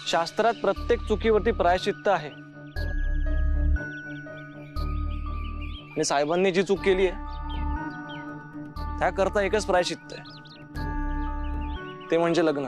शास्त्रात प्रत्येक चुकीवरती प्रायश्चित्त आहे आणि साहेबांनी जी चूक केली आहे त्याकरता एकच प्रायश्चित्त आहे, ते म्हणजे लग्न.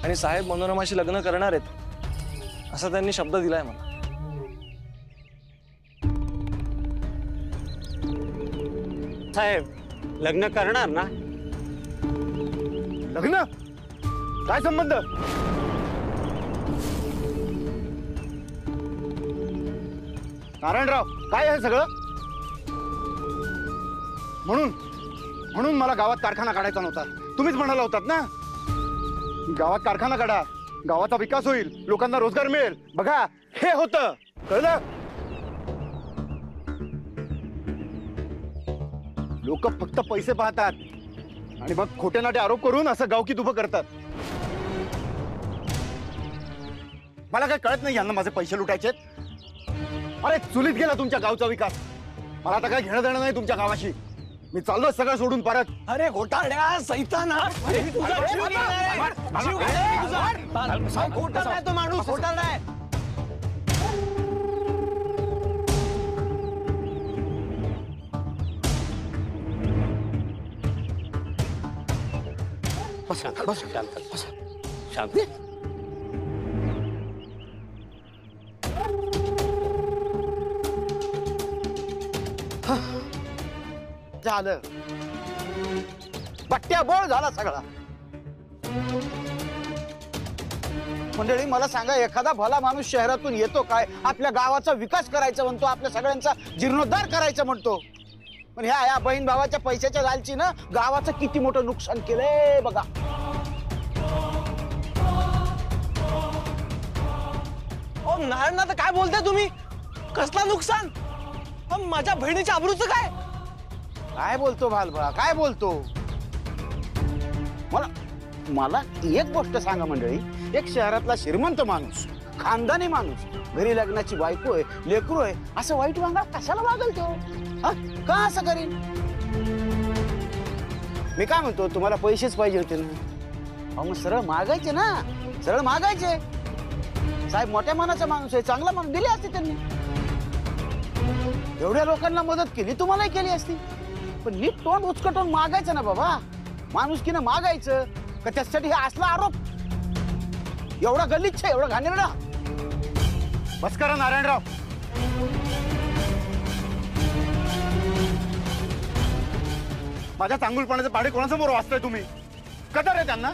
आणि साहेब मनोरमाशी लग्न करणार आहेत असा त्यांनी शब्द दिलाय मला. साहेब लग्न करणार ना? लग्न? काय संबंध? नारायणराव, काय आहे सगळं? म्हणून मला गावात कारखाना काढायचा नव्हता. तुम्हीच म्हणाला होतात ना, गावात कारखाना काढा, गावाचा विकास होईल, लोकांना रोजगार मिळेल. बघा, हे होतं. कळलं? लोक फक्त पैसे पाहतात आणि मग खोटे नाटे आरोप करून असं गावकीत उभं करतात. मला काय कळत नाही यांना माझे पैसे लुटायचे. अरे चुलीत गेला तुमच्या गावचा विकास. मला आता काय घेणं देणं नाही तुमच्या गावाशी. मी चाललोय सगळं सोडून परत. अरे घोटाळ्या सैताना, तो माणूस घोटाळा आहे. शांत. झालं, बट्ट्या बोळ झाला सगळा. मंडळी, मला सांगा, एखादा भला माणूस शहरातून येतो काय, आपल्या गावाचा विकास करायचा म्हणतो, आपल्या सगळ्यांचा जीर्णोद्धार करायचा म्हणतो, पण ह्या बहीण भावाच्या पैशाच्या लालचीनं गावाचं किती मोठं नुकसान केलंय बघा. नारायण, तर काय बोलताय तुम्ही? कसला नुकसान? माझ्या बहिणीच्या आबरूचं काय? काय बोलतो भालबा, काय बोलतो? मला एक गोष्ट सांगा मंडळी, एक शहरातला श्रीमंत माणूस, खानदानी माणूस, घरी लग्नाची बायको आहे, लेकरू आहे, असं वाईट वागा कशाला वागल तो? का असं करीन? मी काय म्हणतो, तुम्हाला पैसेच पाहिजे होते ना, मग सरळ मागायचे ना, सरळ मागायचे. साहेब मोठ्या मनाचा माणूस आहे, चांगला माणूस, दिले असते त्यांनी. एवढ्या लोकांना मदत केली, तुम्हालाही केली असती. पण नीट तोंड उचकटून मागायचं ना बाबा, माणुसकीनं मागायचं का त्यासाठी हे असला आरोप? एवढा गलिच्छ, एवढा घाणेरडा. बस करा नारायणराव. माझ्या चांगुलपणाचे पाढे कोणासमोर वाचताय तुम्ही? कदर आहे त्यांना.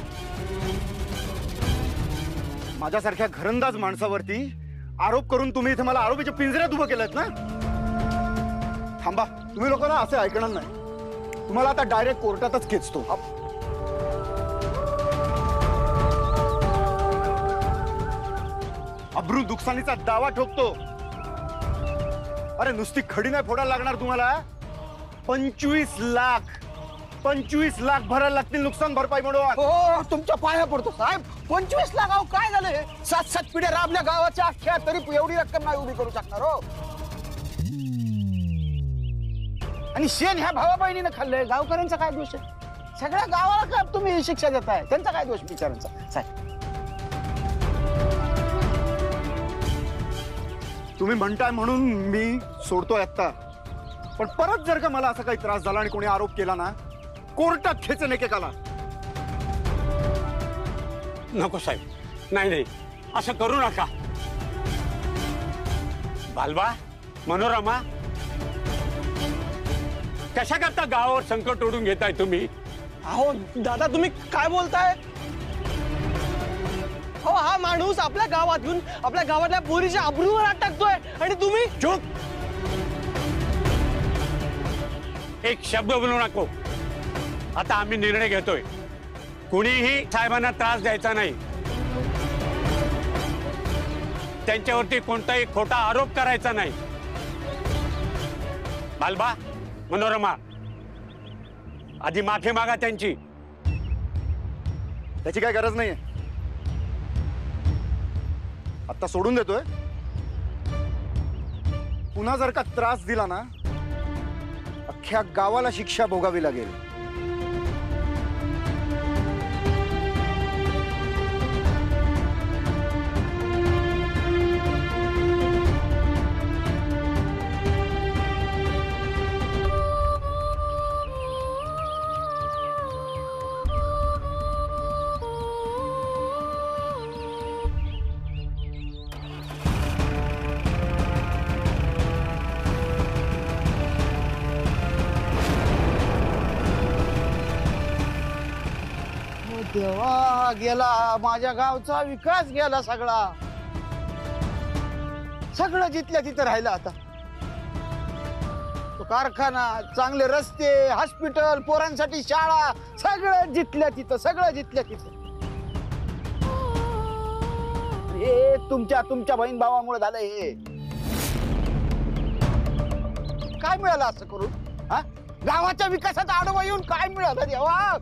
माझ्यासारख्या घरंदाज माणसावरती आरोप करून तुम्ही इथे मला आरोपीच्या पिंजऱ्यात उभं केलंत ना. थांबा, तुम्ही लोकांना असं ऐकणार नाही. तुम्हाला आता डायरेक्ट कोर्टातच खेचतो. अब्रू नुकसानीचा दावा ठोकतो. अरे नुसती खडी नाही फोडायला लागणार तुम्हाला, 25 लाख भरायला लागतील नुकसान भरपाई म्हणून. हो, तुमच्या पाया पडतो साहेब. 25 लाख? अहो काय झालंय? 7 पिढ्या राबल्या गावाच्या अख्ख्या, तरी एवढी रक्कम नाही उभी करू शकणार हो. आणि शेण ह्या भावा बहिणीनं खाल्लंय, गावकऱ्यांचा काय दोष आहे? सगळ्या गावाला का तुम्ही शिक्षा देताय? त्यांचा काय दोष बिचारांचा? साहेब तुम्ही म्हणताय म्हणून मी सोडतोय आता, पण परत जर का मला असा काही त्रास झाला आणि कोणी आरोप केला ना, कोर्टात खेचेन एकेकाला. नको साहेब, नाही, असं करू नका. बालबा, मनोरमा, कशा करता गावावर संकट ओढून घेताय तुम्ही? अहो दादा, तुम्ही काय बोलताय? हो, हा माणूस आपल्या गावात येऊन आपल्या गावातल्या पोरीच्या आबरूवर हात टाकतोय आणि तुम्ही चूप. एक शब्द बोलू नको. आता आम्ही निर्णय घेतोय, कुणीही साहेबांना त्रास द्यायचा नाही, त्यांच्यावरती कोणताही खोटा आरोप करायचा नाही. बालबा, मनोरमा, आधी माफी मागा त्यांची. त्याची काय गरज नाहीये. आता सोडून देतोय. पुन्हा जर का त्रास दिला ना, अख्ख्या गावाला शिक्षा भोगावी लागेल. देवा, गेला माझ्या गावचा विकास, गेला सगळा. सगळं जिथल्या तिथं राहिलं आता. तो कारखाना, चांगले रस्ते, हॉस्पिटल, पोरांसाठी शाळा, सगळं जिथल्या तिथं, सगळं जिथल्या तिथं. हे तुमच्या बहीण भावामुळे झालं. हे काय मिळालं असं करून? हा, गावाच्या विकासात आडवा येऊन काय मिळालं देवा?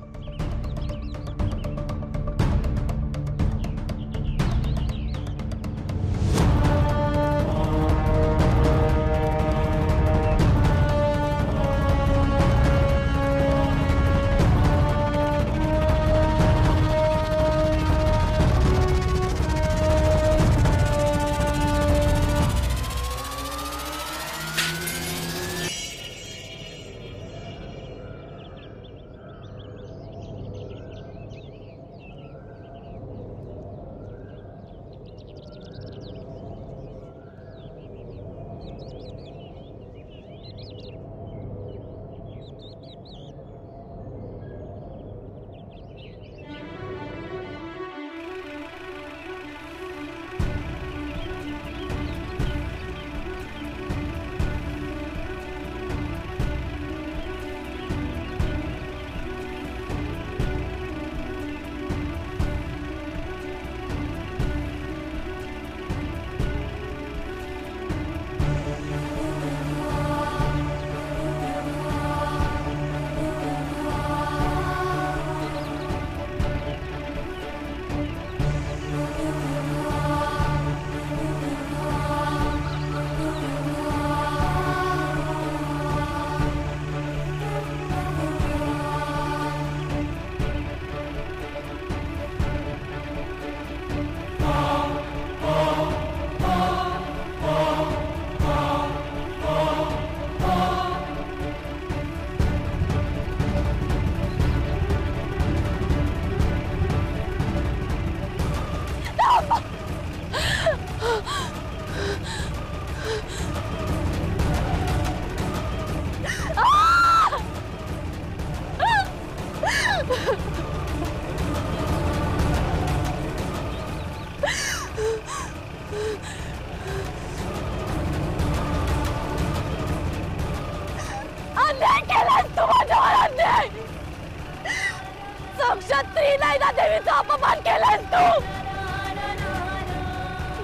क्षत्रिय नाही ना, देवीचा अपमान केलास तू.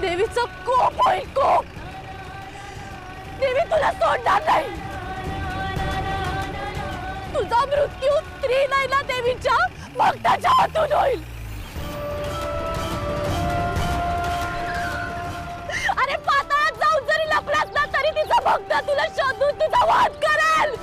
देवीचा कोप होईल, कोप. देवी तुला सोडणार नाही. तुझा मृत्यू स्त्री नाही ना देवीच्या भक्ताच्या हातून होईल. अरे पाताळात जाऊन जरी लपलास ना तरी तिचा भक्त तुला शोधून तुझा वध करेल.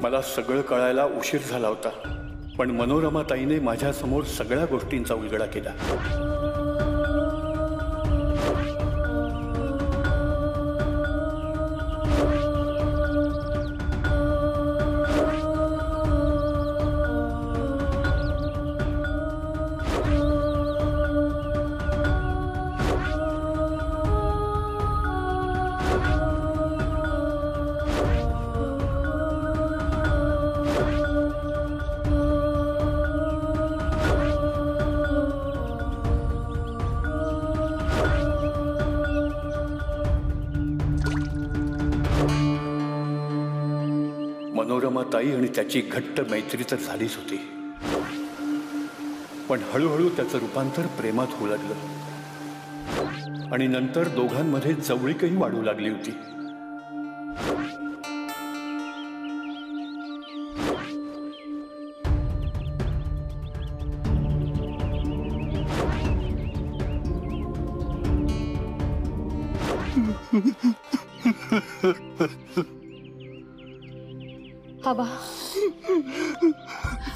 मला सगळं कळायला उशीर झाला होता, पण मनोरमा ताईने माझ्या समोर सगळ्या गोष्टींचा उलगडा केला. मनोरमा ताई आणि त्याची घट्ट मैत्री तर झालीच होती, पण हळूहळू त्याचं रूपांतर प्रेमात होऊ लागलं आणि नंतर दोघांमध्ये जवळीकही वाढू लागली होती. आबा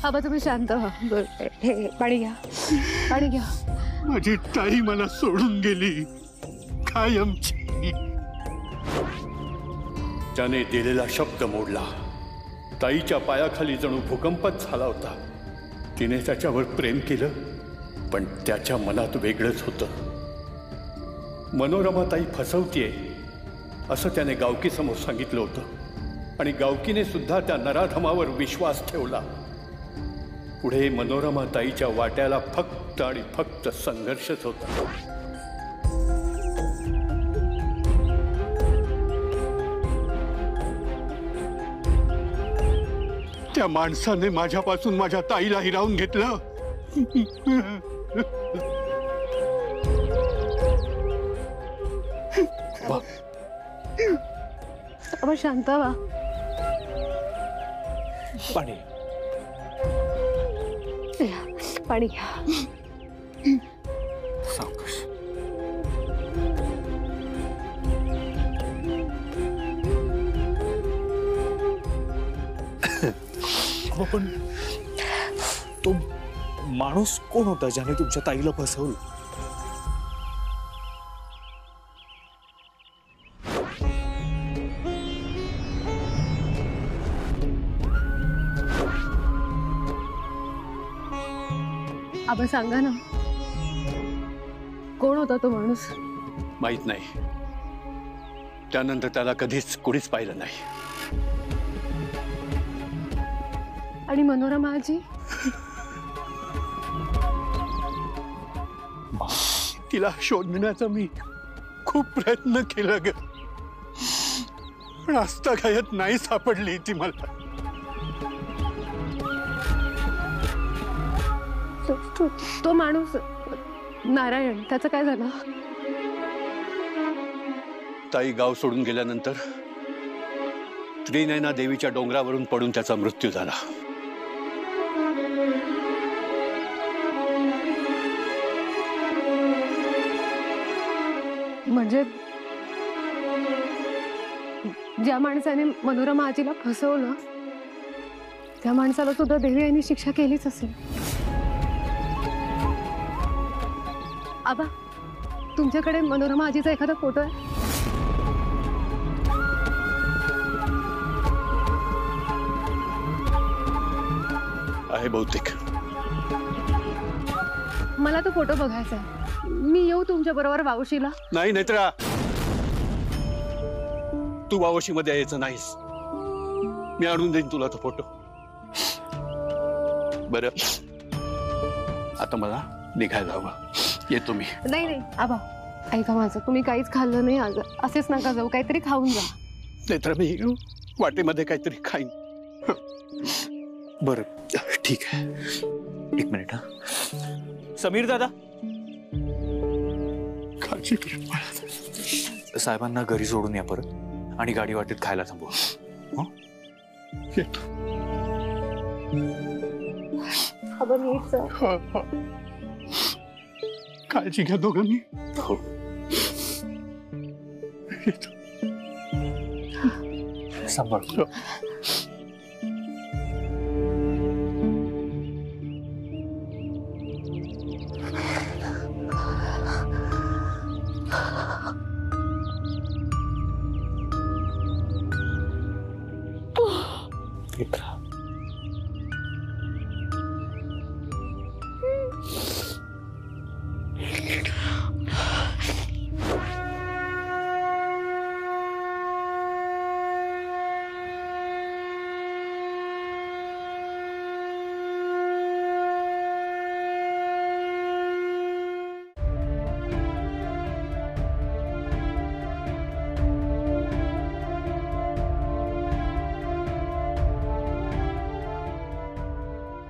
आबा तुम्ही शांत व्हा. हे पाणी घ्या, पाणी घ्या. माझी ताई मला सोडून गेली कायमची. त्याने दिलेला शब्द मोडला. ताईच्या पायाखाली जणू भूकंपच झाला होता. तिने त्याच्यावर प्रेम केलं, पण त्याच्या मनात वेगळंच होतं. मनोरमा ताई फसवतीये असं त्याने गावकीसमोर सांगितलं होतं आणि गावकीने सुद्धा त्या नराधमावर विश्वास ठेवला. पुढे मनोरमा ताईच्या वाट्याला फक्त आणि फक्त संघर्षच होता. त्या माणसाने माझ्यापासून माझ्या ताईला हिरावून घेतलं. आबा शांत व्हा. पाणी पाणी घ्या. सावकाश. पण तो माणूस कोण होता ज्याने तुमच्या ताईला फसवलं? आबा सांगा ना, कोण होता तो माणूस? माहित नाही. त्यानंतर त्याला कधीच कुणीच पाहिलं नाही. आणि मनोरमा आजी? तिला शोधण्याचा मी खूप प्रयत्न केला ग, पण आजतागायत नाही सापडली ती मला. तो माणूस नारायण, त्याचं काय झालं? ताई गाव सोडून गेल्यानंतर त्रिनयना देवीच्या डोंगरावरून पडून त्याचा मृत्यू झाला. म्हणजे ज्या माणसाने मनोरमा आजीला फसवलं त्या माणसाला सुद्धा देवी यांनी शिक्षा केलीच असेल. आबा तुमच्याकडे मनोरमा आजीचा एखादा फोटो आहे? आहे बहुतेक. मला तो फोटो बघायचा आहे. मी येऊ तुमच्या बरोबर वावशीला? नाही, नाहीतर तू वावशी मध्ये यायचं नाहीस. मी आणून देईन तुला तो फोटो. बरं, आता मला निघायला हवं. येतो मी. नाही नाही आबा ऐका माझं, तुम्ही काहीच खाल्लं नाही आज. असेच नका जाऊ, काहीतरी खाऊन जा. नाहीतर मी वाटेमध्ये काहीतरी खाईन. बरं ठीक आहे. एक मिनिट. समीर दादा, काळजी घे. साहेबांना घरी सोडून या परत आणि गाडी वाटेत खायला थांबवा. येतो. आबा नीट जा. काळजी घ्या दोघांनी. हो. सांभाळ.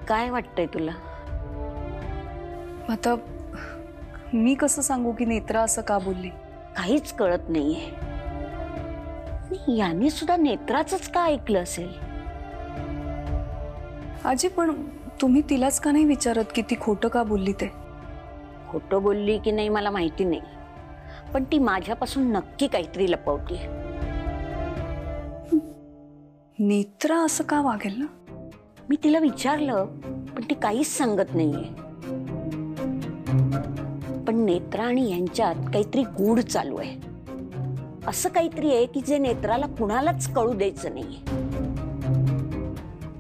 काय वाटतंय तुला? आता मी कसं सांगू की नेत्रा असं का बोलली? काहीच कळत नाहीये. आणि याने सुद्धा नेत्राचंच का ऐकलं असेल? आजी, पण तुम्ही तिलाच का नाही विचारत की ती खोटं का बोलली ते? खोटं बोलली की नाही मला माहिती नाही, पण ती माझ्यापासून नक्की काहीतरी लपवते. नेत्रा असं का वागेल ना? मी तिला विचारलं पण ती काहीच सांगत नाहीये. पण नेत्रा आणि यांच्यात काहीतरी गूढ चालू आहे. असं काहीतरी आहे की जे नेत्राला कुणालाच कळू द्यायचं नाहीये.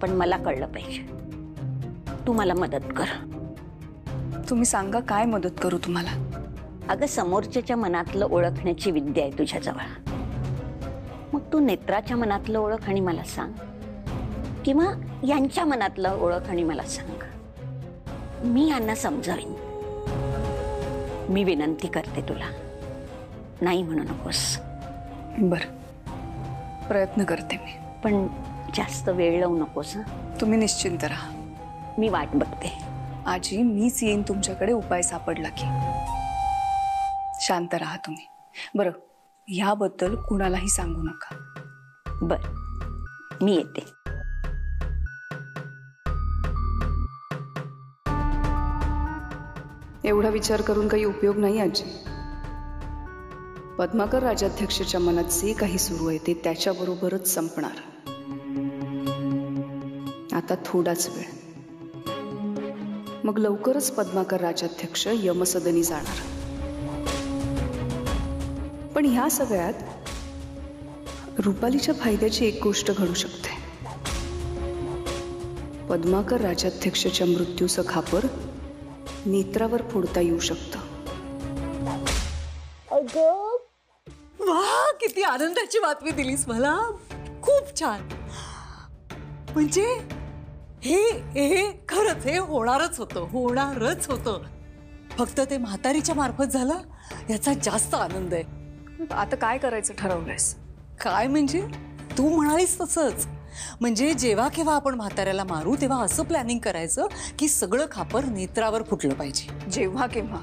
पण मला कळलं पाहिजे. तू मला मदत कर. तुम्ही सांगा, काय मदत करू तुम्हाला? अगं, समोरच्याच्या मनातलं ओळखण्याची विद्या आहे तुझ्याजवळ. मग तू नेत्राच्या मनातलं ओळख आणि मला सांग, किंवा यांच्या मनातलं ओळख आणि मला सांग. मी यांना समजावीन. मी विनंती करते तुला, नाही म्हणू नकोस. बर, प्रयत्न करते मी, पण जास्त वेळ लावू नकोस. तुम्ही निश्चिंत राहा. मी वाट बघते. आजी, मीच येईन तुमच्याकडे उपाय सापडला की. शांत राहा तुम्ही. बरं, ह्याबद्दल कुणालाही सांगू नका. बर, मी येते. एवढा विचार करून काही उपयोग नाही आजी. पद्माकर राजाध्यक्षाच्या मनात जे काही सुरू आहे ते त्याच्याबरोबरच संपणार. आता थोडाच वेळ, मग लवकरच पद्माकर राजाध्यक्ष यमसदनी जाणार. पण ह्या सगळ्यात रुपालीच्या फायद्याची एक गोष्ट घडू शकते. पद्माकर राजाध्यक्षाच्या मृत्यूचं खापर नेत्रावर फोडता येऊ शकतं. वा, किती आनंदाची बातमी दिलीस मला. खूप छान. म्हणजे हे खरंच हे होणारच होतं. फक्त ते म्हातारीच्या मार्फत झालं याचा जास्त आनंद आहे. आता काय करायचं ठरवलंयस? काय म्हणजे, तू म्हणालीस तसंच. म्हणजे जेव्हा केव्हा आपण म्हाताऱ्याला मारू तेव्हा असं प्लॅनिंग करायचं की सगळं खापर नेत्रावर फुटलं पाहिजे. जेव्हा केव्हा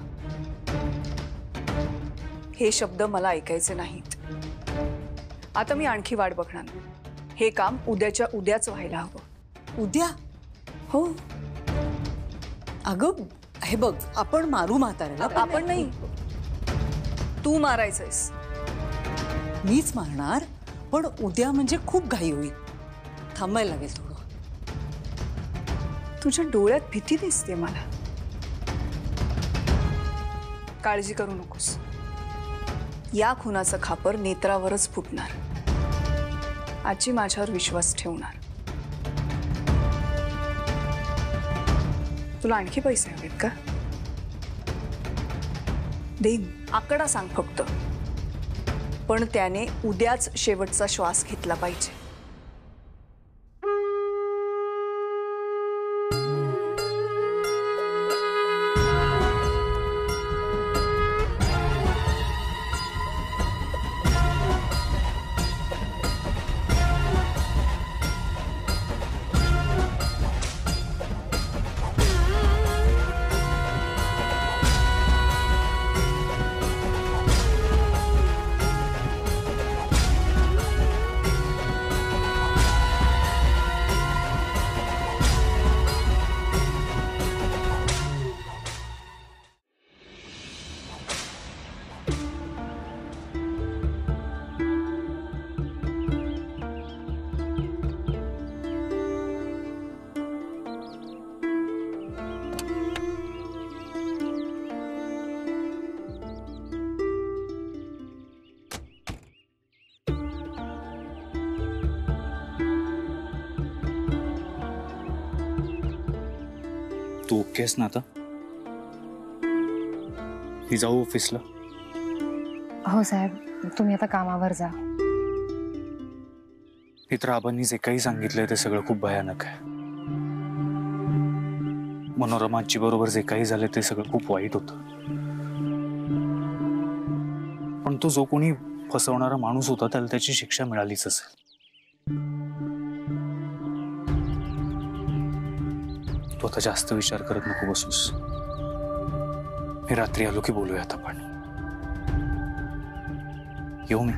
हे शब्द मला ऐकायचे नाहीत. आता मी आणखी वाट बघणार. हे काम उद्याच्या उद्याच व्हायला हवं. उद्या? हो. अगं, हे बघ, आपण मारू म्हाताऱ्याला. आपण नाही, तू मारायचंयस. मीच मारणार, पण उद्या म्हणजे खूप घाई होईल. थांबायला लागेल थोडं. तुझ्या डोळ्यात भीती दिसते मला. काळजी करू नकोस. या खुनाचं खापर नेत्रावरच फुटणार. आजी माझ्यावर विश्वास ठेवणार. तुला आणखी पैसे हवेत का? देईन. आकडा सांग फक्त. पण त्याने उद्याच शेवटचा श्वास घेतला पाहिजे. तू ओकेस ना आता? मी जाऊ ऑफिसला? हो साहेब, तुम्ही आता कामावर जा. मित्र आबांनी जे काही सांगितलंय ते सगळं खूप भयानक आहे. मनोरमाची बरोबर जे काही झालं ते सगळं खूप वाईट होतं. पण तो जो कोणी फसवणारा माणूस होता त्याला त्याची शिक्षा मिळालीच असेल. तू आता जास्त विचार करत नको बसूस. मी रात्री आलो की बोलूयात आपण. येऊ मी?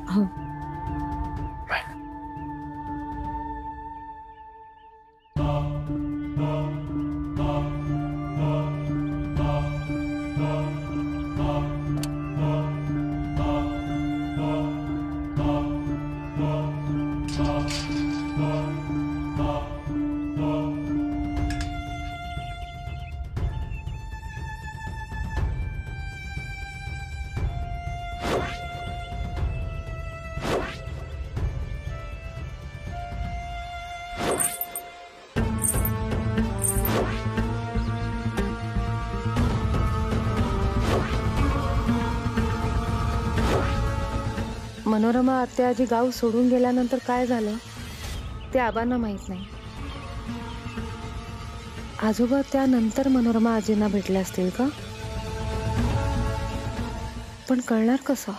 हो. बाय. मनोरमा आत्या आजी गाव सोडून गेल्यानंतर काय झालं ते आबांना माहित नाही. आजोबा त्यानंतर मनोरमा आजींना भेटले असतील का? पण कळणार कसं?